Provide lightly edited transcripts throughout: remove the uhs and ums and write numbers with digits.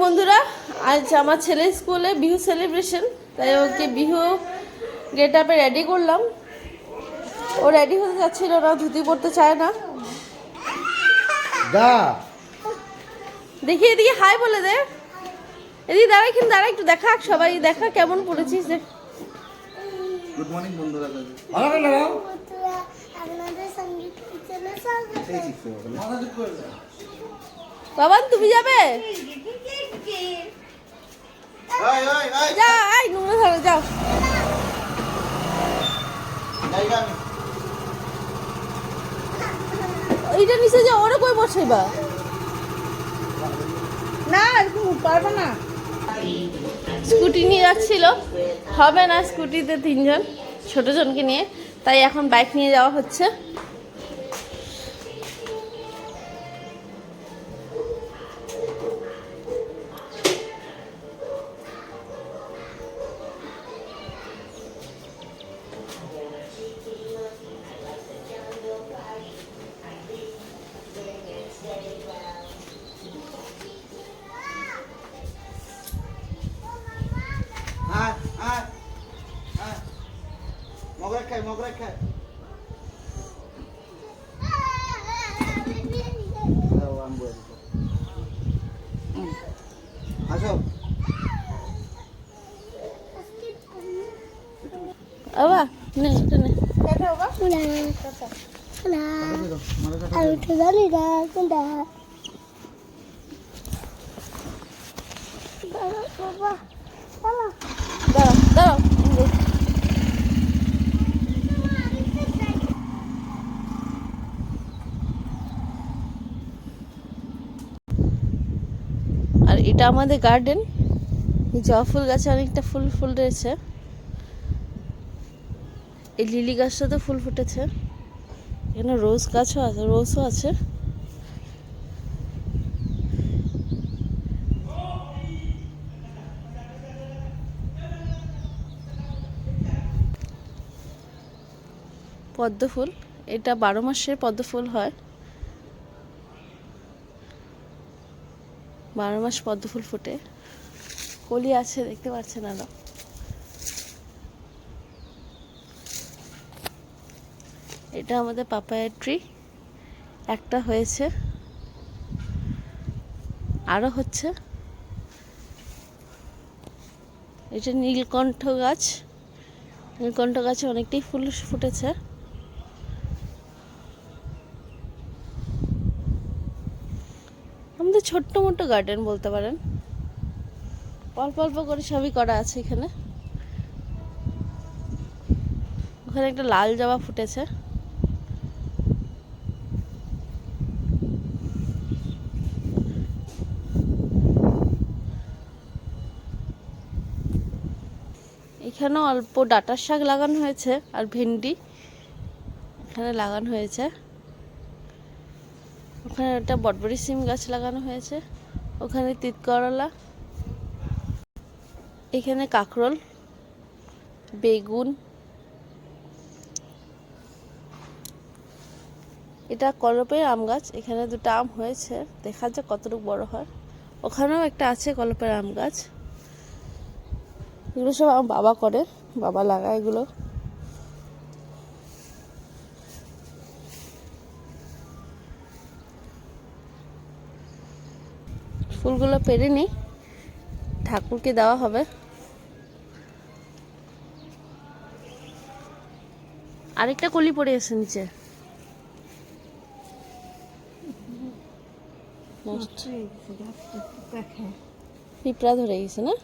বন্ধুরা, আজ আমার ছেলের স্কুলে বিহু সেলিব্রেশন, তাই ওকে বিহু গেট আপে রেডি করলাম। ও রেডি হতে যাচ্ছিল না, ধুতি পরতে চায় না। দেখি এদিকে হাই বলে দে। এদিকে দাঁড়া, এখানে দাঁড়া, একটু দেখা সবাই, দেখা কেমন পড়েছিস। দেখ, গুড মর্নিং বন্ধুরা। বাবা তুমি যাবে? যা, আই নোংরা ধরো, যাও। এইটা নিচে যা, ওরা কই বসে বা না, পারবো না। স্কুটি নিয়ে যাচ্ছিল, হবে না স্কুটিতে তিনজন, ছোট জনকে নিয়ে, তাই এখন বাইক নিয়ে যাওয়া হচ্ছে। বাবা নে, এটা নে। দাঁড়াও দাঁড়াও, আর এটা আমাদের গার্ডেন। জবা ফুল গাছে অনেকটা ফুল ফুল রয়েছে। এই লিলি গাছটাতে ফুল ফুটেছে। এখানে রোজ গাছও আছে, রোজও আছে। পদ্ম ফুল, এটা 12 মাসের পদ্ম ফুল হয়। 12 মাস পদ্ম ফুল ফুটে। কলি আছে, দেখতে পাচ্ছেন আরো। এটা আমাদের পাপায়া ট্রি, একটা হয়েছে, আরো হচ্ছে। এটা নীলকণ্ঠ গাছ, নীলকণ্ঠ গাছে অনেকটাই ফুল ফুটেছে। আমাদের ছোট্ট মোটো গার্ডেন বলতে পারেন, অল্প অল্প করে সবই করা আছে এখানে। ওখানে একটা লাল জবা ফুটেছে। এখানেও অল্প ডাঁটার শাক লাগানো হয়েছে, আর ভেন্ডি এখানে লাগানো হয়েছে। ওখানে একটা বটবড়ি সিম গাছ লাগানো হয়েছে, ওখানে তিত করলা, এখানে কাঁকরোল, বেগুন। এটা কলপের আম গাছ, এখানে দুটো আম হয়েছে, দেখা যাক কতটুকু বড় হয়। ওখানেও একটা আছে কলপের আম গাছ। এগুলো সব আমার বাবা করে, বাবা লাগায় এগুলো। ফুলগুলো পেরে নি, ঠাকুরকে দেওয়া হবে। আরেকটা কলি পড়ে আছে নিচে, পিঁপড়া ধরে গেছে না।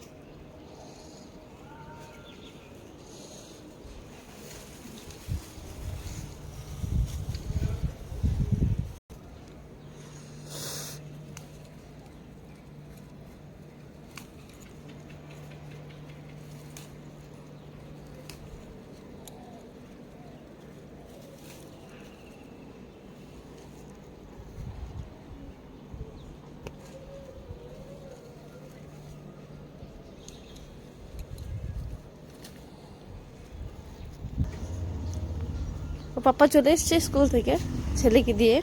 ওর পাপা চলে এসছে স্কুল থেকে ছেলেকে দিয়ে।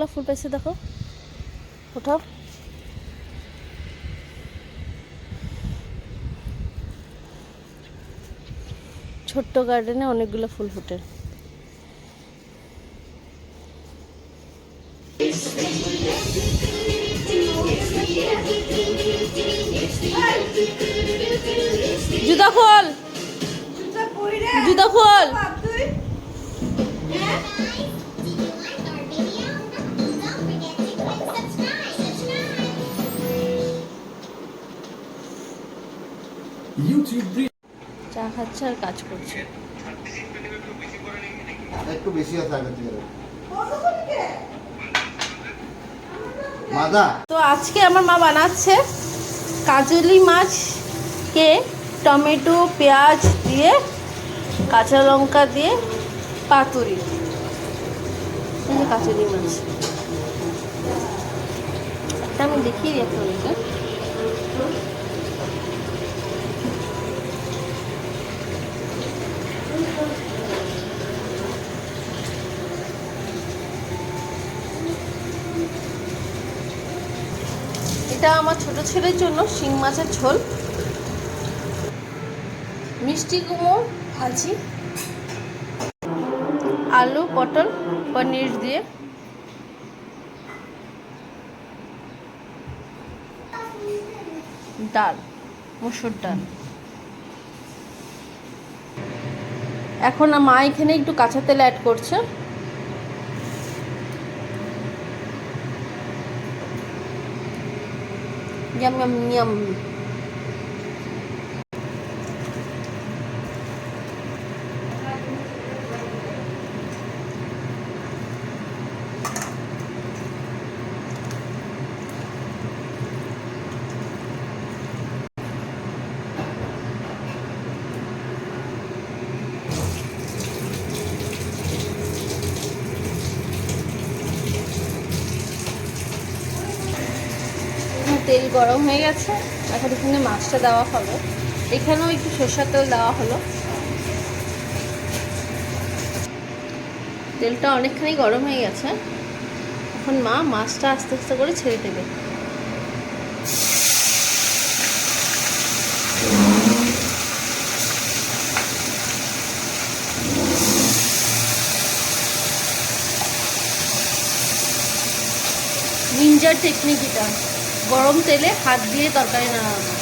কতগুলো ফুল পাইছে দেখো, ওঠাও। ছোট্ট গার্ডেনে অনেকগুলো ফুল ফুটে। জুতা খোল, জুতা খোল। চা খাচ্ছে আর কাজ করছে। একটু বেশি আছে আগের থেকে মাদা। তো আজকে আমার মা বানাচ্ছে কাজলি মাছকে টমেটো পেঁয়াজ দিয়ে কাঁচা লঙ্কা দিয়ে পাতুরি। এই যে কাজলি মাছ, এটা আমি দেখিয়ে দিই আপনাদেরকে। এটা আমার ছোট ছেলের জন্য শিং মাছের ঝোল, মিষ্টি কুমড়ো ভাজি, আলু পটল পনির দিয়ে, ডাল মসুর ডাল। এখন মা এখানে একটু কাঁচা তেল অ্যাড করছে। Yum yum yum. তেল গরম হয়ে গেছে, এখন এখানে মাছটা দেওয়া হলো। এখানেও একটু সরষের তেল দেওয়া হলো। তেলটা অনেকখানি গরম হয়ে গেছে, এখন মা মাছটা আস্তে আস্তে করে ছেড়ে দেবে। নিনজার টেকনিক এটা, গরম তেলে হাত দিয়ে তরকারি নাড়ানো।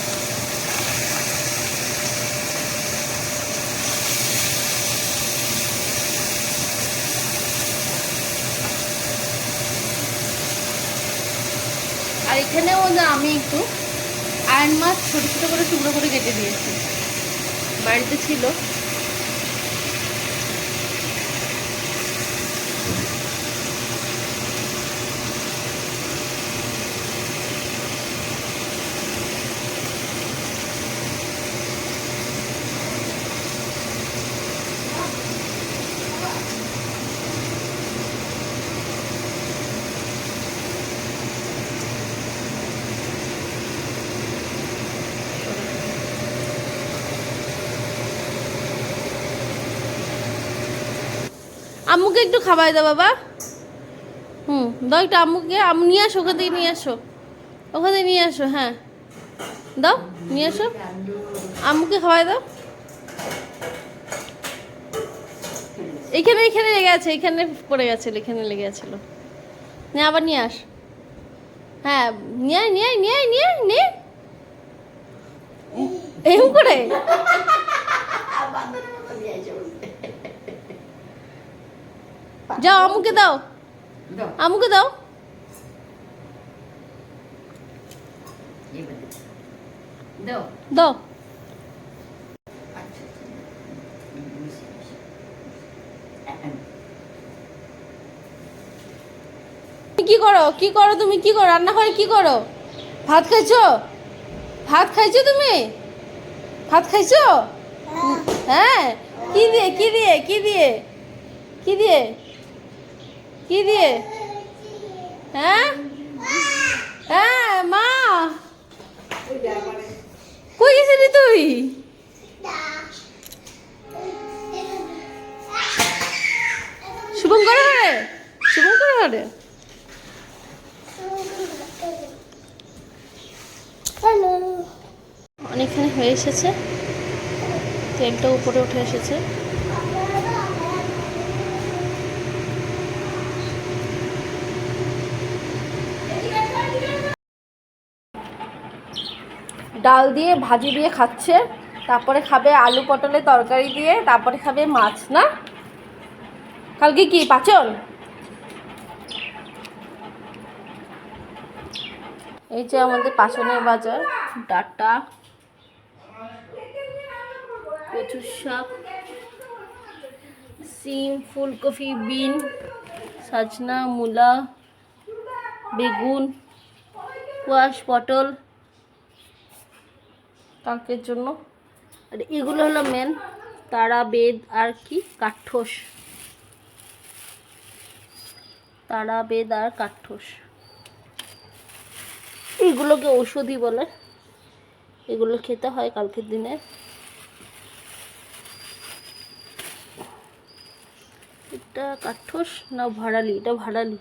আর এখানেও না আমি একটু আয়ন মাছ ছোটো ছোটো করে টুকরো করে কেটে দিয়েছি, বাড়িতে ছিল। আম্মুকে একটু খাওয়াই দাও বাবা। দাও একটু আম্মুকে, আম্মু নিয়ে আসো, ওখান থেকে নিয়ে আসো, ওখান থেকে নিয়ে আসো। হ্যাঁ দাও, নিয়ে আসো, আম্মুকে খাওয়াই দাও। এখানে এখানে লেগে আছে, এখানে পড়ে গেছিলো, এখানে লেগে গেছিলো। নিয়ে আবার নিয়ে আস। হ্যাঁ নিয়ে আয় নিয়ে আয় নিয়ে আয় নিয়ে আয় নিয়ে এরকম করে। যাও আম্মুকে দাও, আম্মুকে দাও। দাও। কি করো, কি করো তুমি, কি করো রান্নাঘরে, কি করো? ভাত খাইছো? ভাত খাইছো তুমি? ভাত খাইছো? হ্যাঁ। কি দিয়ে কি দিয়ে কি দিয়ে কি দিয়ে কি দিয়ে? হ্যাঁ হ্যাঁ মা, কই গেছিলি তুই? শুভঙ্কর ঘরে, শুভঙ্কর ঘরে। এখানে হয়ে এসেছে, তেলটা উপরে উঠে এসেছে। ডাল দিয়ে ভাজি দিয়ে খাচ্ছে, তারপরে খাবে আলু পটলের তরকারি দিয়ে, তারপরে খাবে মাছ। না কালকে কি পাচন? এই যে আমাদের পাচনের বাজার, ডাটা, কচুর শাক, সিম, ফুলকপি, বিন, সজনা, মূলা, বেগুন, কোয়াশ, পটল কালকের জন্য। আর এগুলো হলো মেন তারা, বেদ আর কি কাঠঠোস, তারা, বেদ আর কাঠঠোস। এগুলোকে ঔষধি বলে, এগুলো খেতে হয় কালকের দিনে। এটা কাঠঠোস না ভাড়ালি? এটা ভাড়ালি।